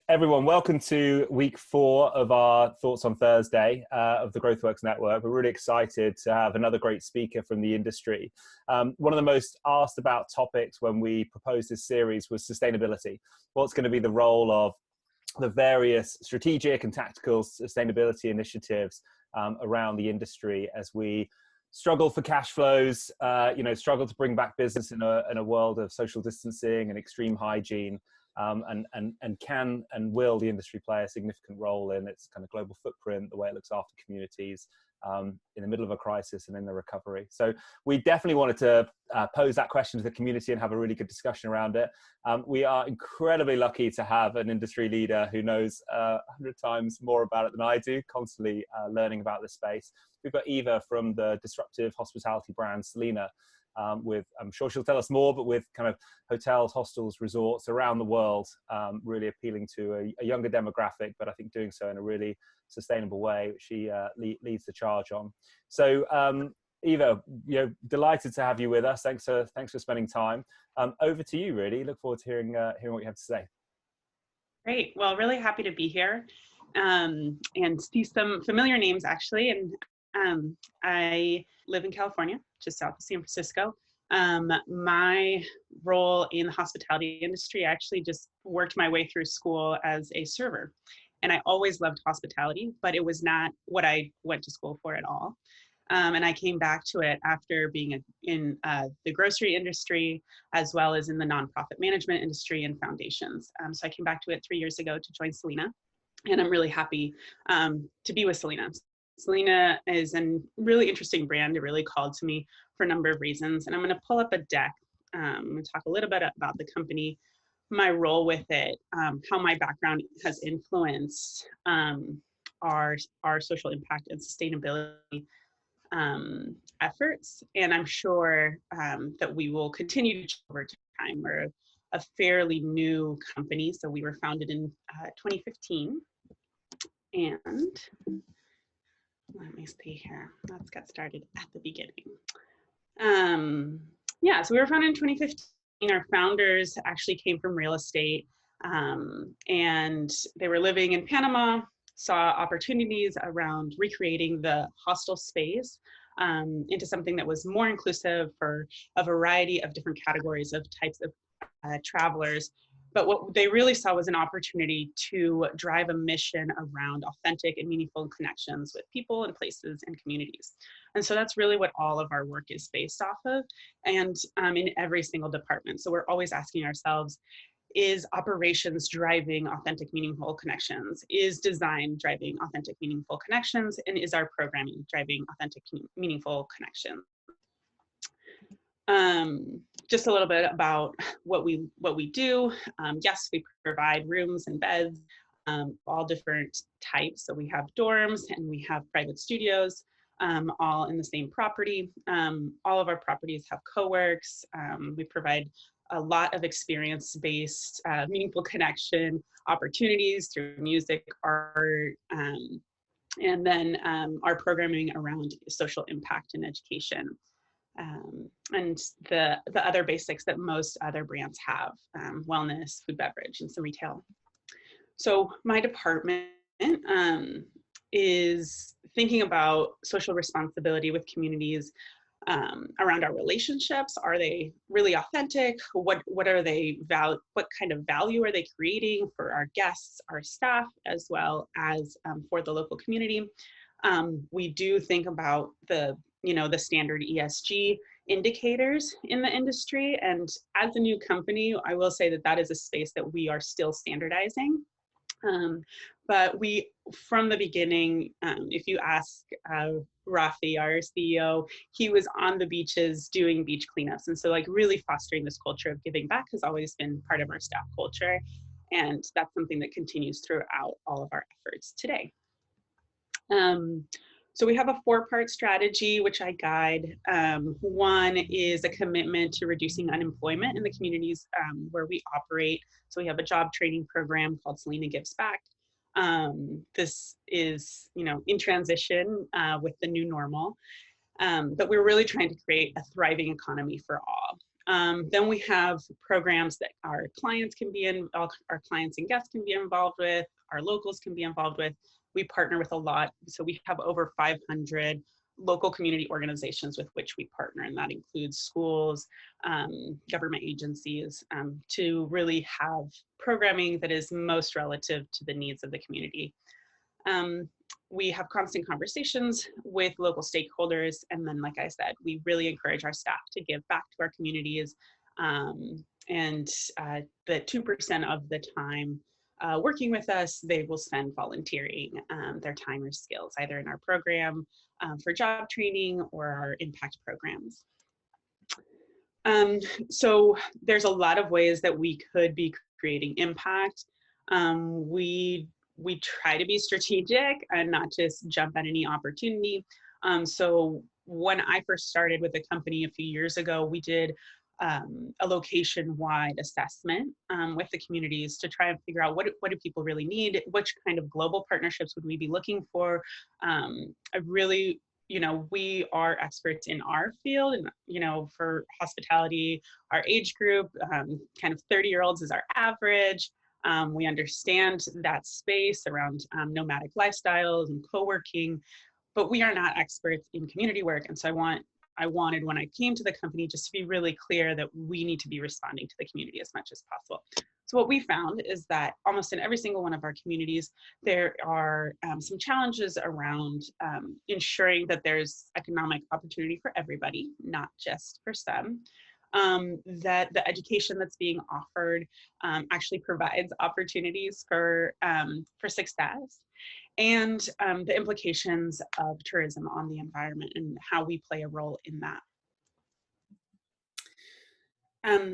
Everyone, welcome to week 4 of our Thoughts on Thursday of the GrowthWorks Network. We're really excited to have another great speaker from the industry. One of the most asked about topics when we proposed this series was sustainability. What's going to be the role of the various strategic and tactical sustainability initiatives around the industry as we struggle for cash flows, struggle to bring back business in a world of social distancing and extreme hygiene. And can and will the industry play a significant role in its kind of global footprint, the way it looks after communities in the middle of a crisis and in the recovery. So we definitely wanted to pose that question to the community and have a really good discussion around it. We are incredibly lucky to have an industry leader who knows 100 times more about it than I do, constantly learning about this space. We've got Eva from the disruptive hospitality brand Selina, with, I'm sure she'll tell us more, but with kind of hotels, hostels, resorts around the world, really appealing to a younger demographic, but I think doing so in a really sustainable way, which she leads the charge on. So Eva, delighted to have you with us. Thanks for spending time. Over to you, really. Look forward to hearing what you have to say. Great. Well, really happy to be here and see some familiar names, actually. And I live in California, just south of San Francisco. My role in the hospitality industry, I actually just worked my way through school as a server. And I always loved hospitality, but it was not what I went to school for at all. And I came back to it after being in the grocery industry, as well as in the nonprofit management industry and foundations. So I came back to it 3 years ago to join Selina. And I'm really happy to be with Selina. Selina is a really interesting brand. It really called to me for a number of reasons. And I'm going to pull up a deck. I'm going to talk a little bit about the company, my role with it, how my background has influenced our social impact and sustainability efforts. And I'm sure that we will continue to over time. We're a fairly new company. So we were founded in 2015. And let me see here. Let's get started at the beginning. So we were founded in 2015. Our founders actually came from real estate, and they were living in Panama, saw opportunities around recreating the hostel space into something that was more inclusive for a variety of different categories of types of travelers. But what they really saw was an opportunity to drive a mission around authentic and meaningful connections with people and places and communities. And so that's really what all of our work is based off of, and in every single department. So we're always asking ourselves, is operations driving authentic, meaningful connections? Is design driving authentic, meaningful connections? And is our programming driving authentic, meaningful connections? Just a little bit about what we do. Yes, we provide rooms and beds, all different types. So we have dorms and we have private studios, all in the same property. All of our properties have co-works. We provide a lot of experience-based, meaningful connection opportunities through music, art, and then our programming around social impact and education. And the other basics that most other brands have, wellness, food, beverage, and some retail. So my department is thinking about social responsibility with communities around our relationships. Are they really authentic? What are they what kind of value are they creating for our guests, our staff, as well as for the local community? We do think about the standard ESG indicators in the industry. And as a new company, I will say that is a space that we are still standardizing. But we, from the beginning, if you ask Rafi, our CEO, he was on the beaches doing beach cleanups. And so really fostering this culture of giving back has always been part of our staff culture. And that's something that continues throughout all of our efforts today. So we have a 4-part strategy, which I guide. One is a commitment to reducing unemployment in the communities where we operate. So we have a job training program called Selina Gives Back. This is, in transition with the new normal. But we're really trying to create a thriving economy for all. Then we have programs that our clients can be in, our clients and guests can be involved with, our locals can be involved with. We partner with a lot. So we have over 500 local community organizations with which we partner, and that includes schools, government agencies, to really have programming that is most relative to the needs of the community. We have constant conversations with local stakeholders, and then, like I said, we really encourage our staff to give back to our communities, and the 2% of the time working with us, they will spend volunteering their time or skills, either in our program for job training or our impact programs. So there's a lot of ways that we could be creating impact. We try to be strategic and not just jump at any opportunity. So when I first started with the company a few years ago, we did a location-wide assessment with the communities to try and figure out what do people really need, which kind of global partnerships would we be looking for. I really, we are experts in our field, and for hospitality, our age group, kind of 30-year-olds is our average. We understand that space around nomadic lifestyles and co-working, but we are not experts in community work. And so I wanted, when I came to the company, just to be really clear that we need to be responding to the community as much as possible. So what we found is that almost in every single one of our communities, there are some challenges around ensuring that there's economic opportunity for everybody, not just for some. That the education that's being offered actually provides opportunities for success, and the implications of tourism on the environment and how we play a role in that.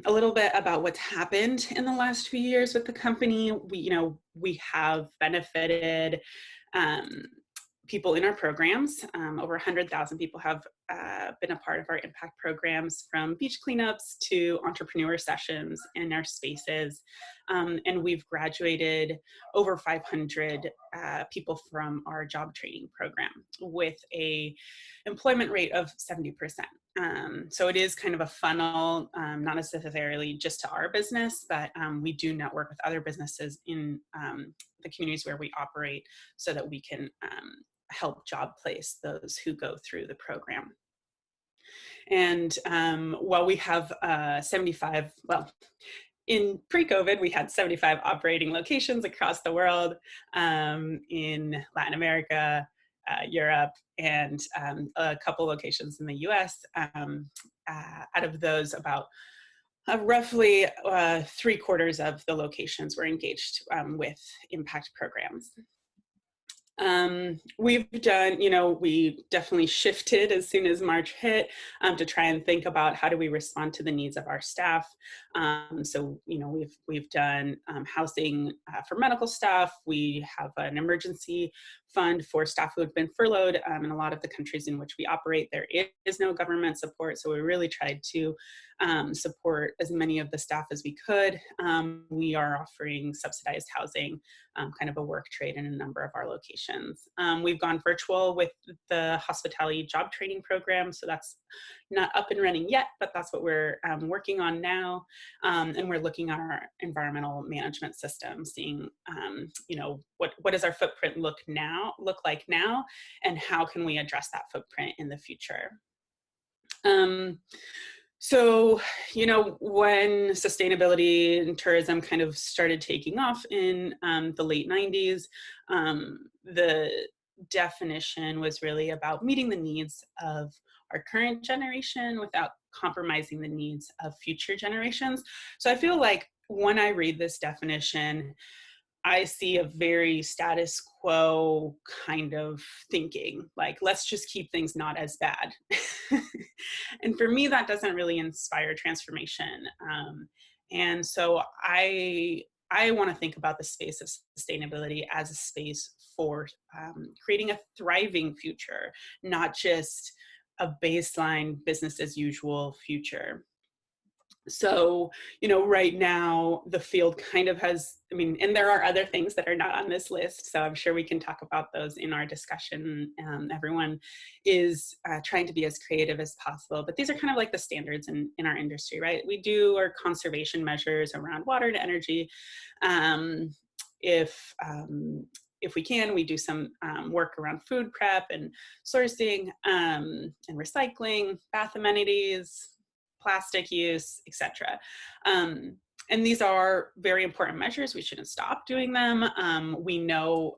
A little bit about what's happened in the last few years with the company. We have benefited people in our programs. Over 100,000 people have been a part of our impact programs, from beach cleanups to entrepreneur sessions in our spaces. And we've graduated over 500 people from our job training program with a employment rate of 70%. So it is kind of a funnel, not necessarily just to our business, but we do network with other businesses in the communities where we operate so that we can help job place those who go through the program. And while we have 75, well, in pre-COVID, we had 75 operating locations across the world, in Latin America, Europe, and a couple locations in the US. Out of those, about roughly 3/4 of the locations were engaged with impact programs. We've done, we definitely shifted as soon as March hit to try and think about how do we respond to the needs of our staff. So, we've done housing for medical staff. We have an emergency fund for staff who have been furloughed. In a lot of the countries in which we operate, there is no government support. So we really tried to support as many of the staff as we could. We are offering subsidized housing, kind of a work trade in a number of our locations. We've gone virtual with the hospitality job training program. So that's not up and running yet, but that's what we're working on now. And we're looking at our environmental management system, seeing, what does our footprint look like now, and how can we address that footprint in the future? So, when sustainability and tourism kind of started taking off in the late 90s, the definition was really about meeting the needs of our current generation without compromising the needs of future generations. So I feel like when I read this definition, I see a very status quo kind of thinking, like, let's just keep things not as bad. And for me, that doesn't really inspire transformation. And so I want to think about the space of sustainability as a space for creating a thriving future, not just a baseline business as usual future. So, right now the field kind of has, and there are other things that are not on this list, so I'm sure we can talk about those in our discussion. Everyone is trying to be as creative as possible, but these are kind of like the standards in our industry, right? We do our conservation measures around water and energy. Um, if if we can, we do some work around food prep and sourcing and recycling, bath amenities, plastic use, etc. And these are very important measures. We shouldn't stop doing them. We know,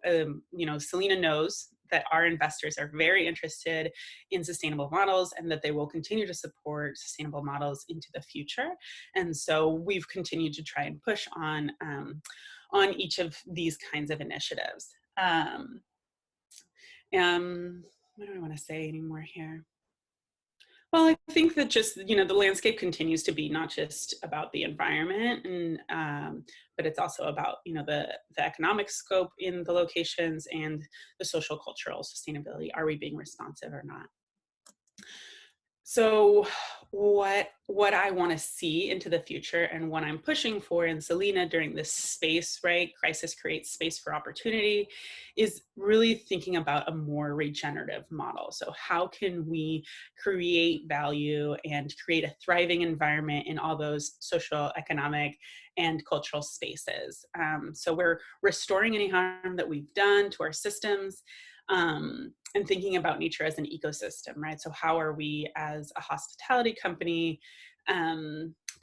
Selina knows that our investors are very interested in sustainable models and that they will continue to support sustainable models into the future. And so we've continued to try and push on each of these kinds of initiatives. What do I want to say anymore here? Well, I think that just, the landscape continues to be not just about the environment, but it's also about, the economic scope in the locations and the social cultural sustainability. Are we being responsive or not? So what I want to see into the future and what I'm pushing for in Selina during this space, right? Crisis creates space for opportunity, is really thinking about a more regenerative model. So how can we create value and create a thriving environment in all those social, economic, and cultural spaces? So we're restoring any harm that we've done to our systems, and thinking about nature as an ecosystem, right? So how are we as a hospitality company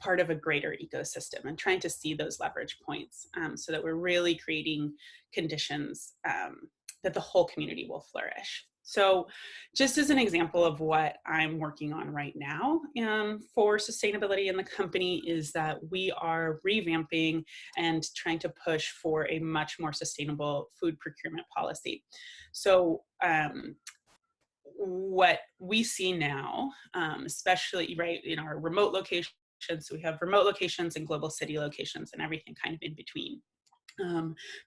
part of a greater ecosystem, and trying to see those leverage points so that we're really creating conditions that the whole community will flourish. So just as an example of what I'm working on right now for sustainability in the company is that we are revamping and trying to push for a much more sustainable food procurement policy. So what we see now, especially right in our remote locations, so we have remote locations and global city locations and everything kind of in between.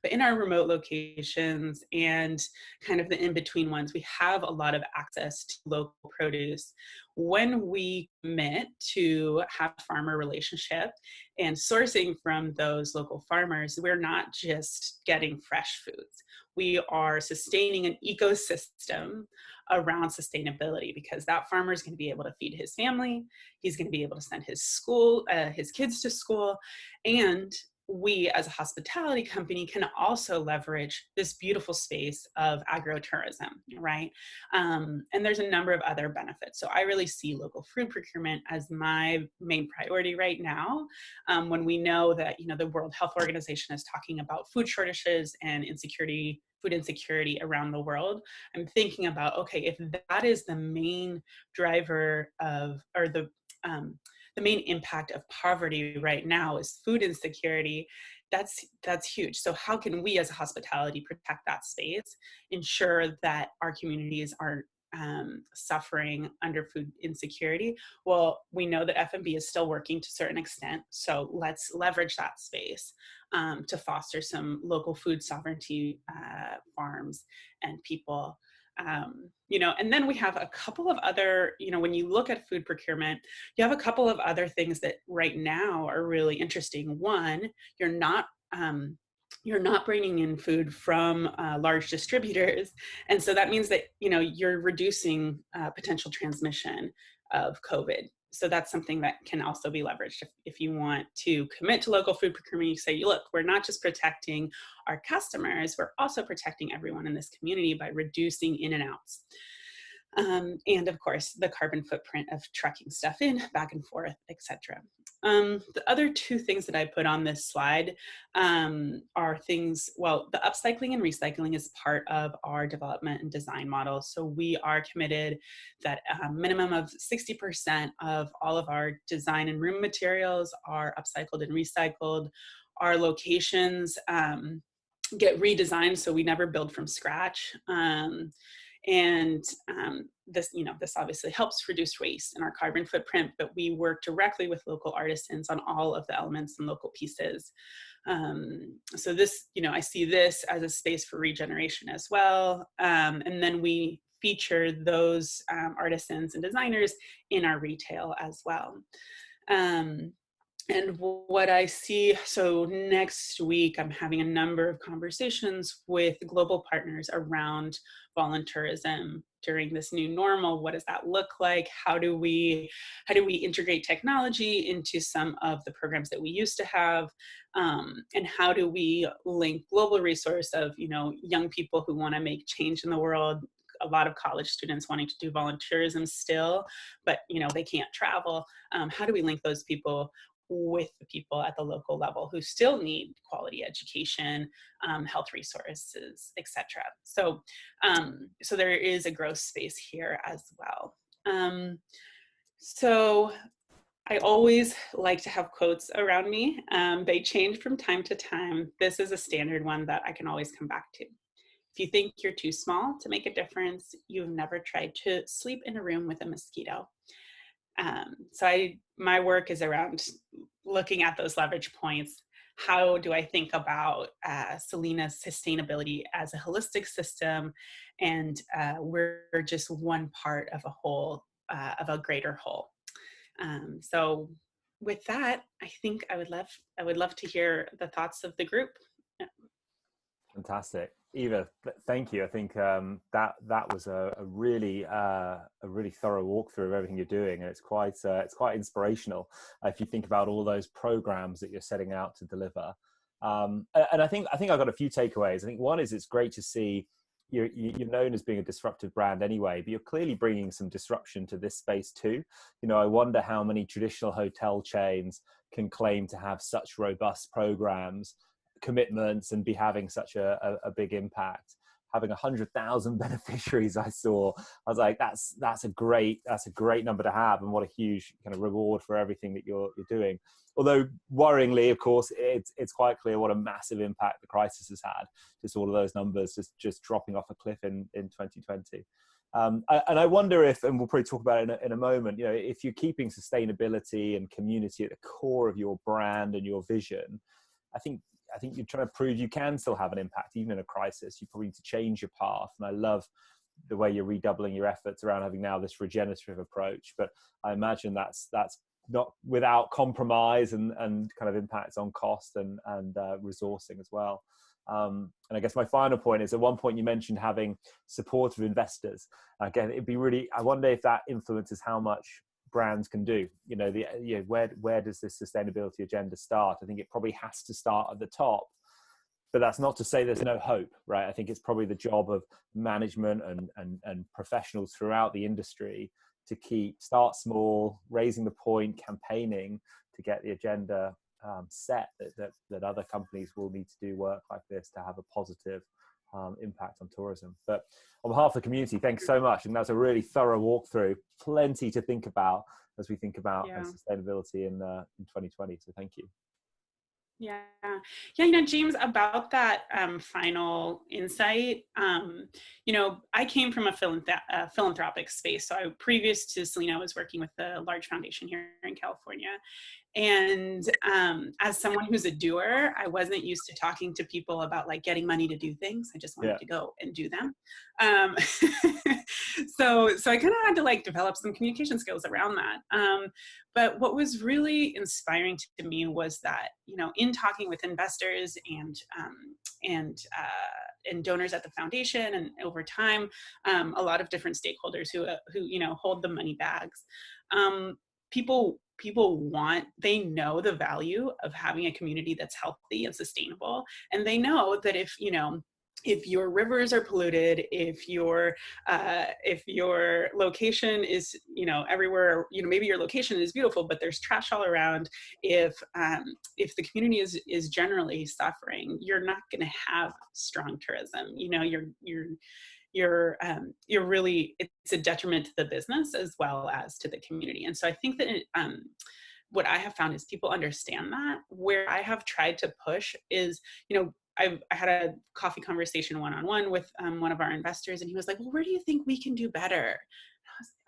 But in our remote locations and kind of the in-between ones, we have a lot of access to local produce. When we commit to have a farmer relationship and sourcing from those local farmers, we're not just getting fresh foods. We are sustaining an ecosystem around sustainability, because that farmer is going to be able to feed his family, he's going to be able to send his kids to school, and we as a hospitality company can also leverage this beautiful space of agrotourism, right? And there's a number of other benefits. So I really see local food procurement as my main priority right now, when we know that, the World Health Organization is talking about food shortages and food insecurity around the world. I'm thinking about, okay, if that is the main driver or the main impact of poverty right now is food insecurity, that's huge. So how can we as a hospitality protect that space, ensure that our communities aren't suffering under food insecurity? Well, we know that F&B is still working to a certain extent, so let's leverage that space to foster some local food sovereignty farms and people. And then we have a couple of other, when you look at food procurement, you have a couple of other things that right now are really interesting. One, you're not bringing in food from large distributors. And so that means that, you're reducing potential transmission of COVID. So that's something that can also be leveraged. If you want to commit to local food procurement, you say, look, we're not just protecting our customers, we're also protecting everyone in this community by reducing in and outs. And of course, the carbon footprint of trucking stuff in, back and forth, etc. The other two things that I put on this slide are things, well, the upcycling and recycling is part of our development and design model. So we are committed that a minimum of 60% of all of our design and room materials are upcycled and recycled. Our locations get redesigned, so we never build from scratch. This obviously helps reduce waste and our carbon footprint, but we work directly with local artisans on all of the elements and local pieces. So this, I see this as a space for regeneration as well. And then we feature those artisans and designers in our retail as well. And what I see, so next week, I'm having a number of conversations with global partners around volunteerism during this new normal. What does that look like? How do we integrate technology into some of the programs that we used to have? And how do we link global resource of, young people who want to make change in the world? A lot of college students wanting to do volunteerism still, but they can't travel. How do we link those people with the people at the local level who still need quality education, health resources, etc. So there is a growth space here as well. So I always like to have quotes around me. They change from time to time. This is a standard one that I can always come back to. If you think you're too small to make a difference, you've never tried to sleep in a room with a mosquito. My work is around looking at those leverage points. How do I think about Selina's sustainability as a holistic system? And we're just one part of a whole, of a greater whole. So with that, I think I would love to hear the thoughts of the group. Fantastic, Eva. Thank you. I think that was a really thorough walkthrough of everything you're doing, and it's quite inspirational if you think about all those programs that you're setting out to deliver. And I think I've got a few takeaways. I think one is it's great to see you're known as being a disruptive brand anyway, but you're clearly bringing some disruption to this space too. I wonder how many traditional hotel chains can claim to have such robust programs, commitments, and be having such a big impact. Having 100,000 beneficiaries, I was like, that's a great number to have, and what a huge kind of reward for everything that you're doing. Although worryingly, of course, it's quite clear what a massive impact the crisis has had. Just all of those numbers just dropping off a cliff in 2020. And I wonder if, and we'll probably talk about it in a moment, if you're keeping sustainability and community at the core of your brand and your vision, I think you're trying to prove you can still have an impact even in a crisis. You probably need to change your path. And I love the way you're redoubling your efforts around having now this regenerative approach. But I imagine that's not without compromise and kind of impacts on cost and resourcing as well. And I guess my final point is, at one point you mentioned having supportive investors. Again, I wonder if that influences how much brands can do. Where does this sustainability agenda start? I think it probably has to start at the top, but that's not to say there's no hope, right? I think it's probably the job of management and professionals throughout the industry to start small, raising the point, campaigning to get the agenda set that other companies will need to do work like this to have a positive impact on tourism. But on behalf of the community, thanks so much. And that's a really thorough walkthrough. Plenty to think about as we think about sustainability in 2020. So thank you. Yeah, James, about that final insight, I came from a philanthropic space. So previous to Selina, I was working with a large foundation here in California. And as someone who's a doer, I wasn't used to talking to people about like getting money to do things. I just wanted to go and do them. So I kind of had to like develop some communication skills around that. But what was really inspiring to me was that, in talking with investors and donors at the foundation, and over time, a lot of different stakeholders who hold the money bags, people they know the value of having a community that's healthy and sustainable, and they know that if your rivers are polluted, if your location is everywhere, maybe your location is beautiful but there's trash all around, if the community is generally suffering, you're not going to have strong tourism. You're really, it's a detriment to the business as well as to the community. And so I think that what I have found is people understand that. Where I have tried to push is, I had a coffee conversation one-on-one with one of our investors, and he was like, well, where do you think we can do better?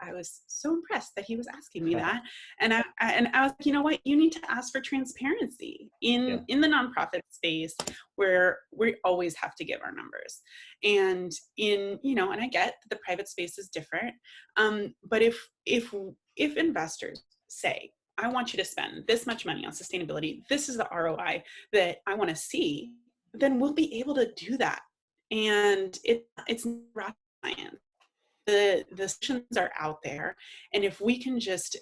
I was so impressed that he was asking me that. And I was like, you know what, you need to ask for transparency in the nonprofit space, where we always have to give our numbers. And and I get that the private space is different. But if investors say, I want you to spend this much money on sustainability. This is the ROI that I want to see. Then we'll be able to do that. And it's not rocket science. The solutions are out there, and if we can just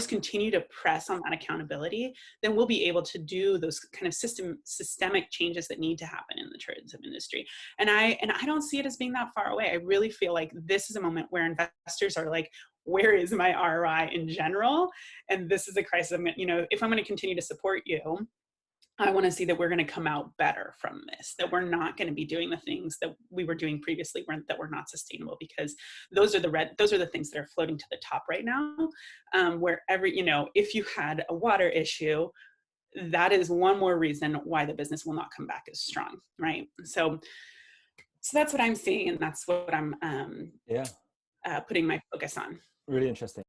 continue to press on that accountability, then we'll be able to do those kind of systemic changes that need to happen in the tourism industry. And I don't see it as being that far away. I really feel like this is a moment where investors are like, where is my ROI in general? And this is a crisis. If I'm going to continue to support you, I want to see that we're going to come out better from this, that we're not going to be doing the things that we were doing previously that were not sustainable, because those are the things that are floating to the top right now. Where if you had a water issue, that is one more reason why the business will not come back as strong, right? So that's what I'm seeing, and that's what I'm putting my focus on. Really interesting.